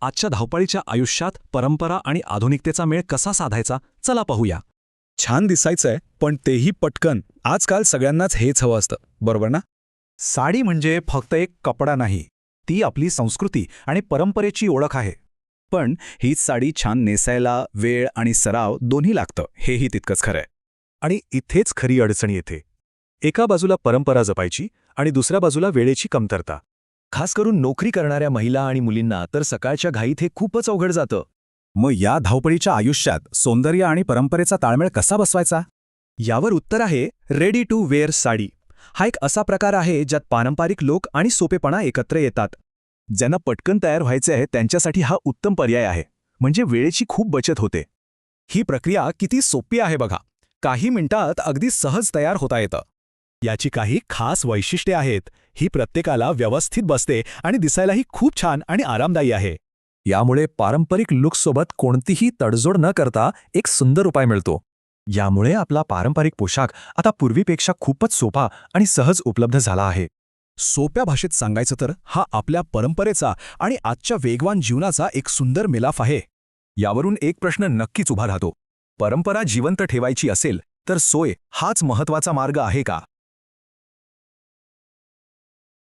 आजच्या धावपळीच्या आयुष्यात परंपरा आणि आधुनिकतेचा मेळ कसा साधायचा चला पाहूया. छान दिसायचंय, पण तेही पटकन. आजकाल सगळ्यांनाच हेच हवं असतं, बरोबर ना? साडी म्हणजे फक्त एक कपडा नाही, ती आपली संस्कृती आणि परंपरेची ओळख आहे. पण हीच साडी छान नेसायला वेळ आणि सराव दोन्ही लागतं, हेही तितकंच खरंय. आणि इथेच खरी अडचण येते. एका बाजूला परंपरा जपायची आणि दुसऱ्या बाजूला वेळेची कमतरता. खास करून नोकरी करणाऱ्या महिला आणि मुलींना तर सकाळच्या घाईत हे खूपच अवघड जातं. मग या धावपळीच्या आयुष्यात सौंदर्य आणि परंपरेचा ताळमेळ कसा बसवायचा? यावर उत्तर आहे रेडी टू वेअर साडी. हा एक असा प्रकार आहे ज्यात पारंपरिक लोक आणि सोपेपणा एकत्र येतात. ज्यांना पटकन तयार व्हायचे आहे त्यांच्यासाठी हा उत्तम पर्याय आहे. म्हणजे वेळेची खूप बचत होते. ही प्रक्रिया किती सोपी आहे बघा. काही मिनिटात अगदी सहज तयार होता येतं. याची काही खास वैशिष्ट्ये आहेत. ही प्रत्येकाला व्यवस्थित बसते आणि दिसायलाही खूप छान आणि आरामदायी आहे. यामुळे पारंपरिक लुक्ससोबत कोणतीही तडजोड न करता एक सुंदर उपाय मिळतो. यामुळे आपला पारंपरिक पोशाख आता पूर्वीपेक्षा खूपच सोपा आणि सहज उपलब्ध झाला आहे. सोप्या भाषेत सांगायचं तर हा आपल्या परंपरेचा आणि आजच्या वेगवान जीवनाचा एक सुंदर मिलाफ आहे. यावरून एक प्रश्न नक्कीच उभा राहतो. परंपरा जिवंत ठेवायची असेल तर सोय हाच महत्त्वाचा मार्ग आहे का?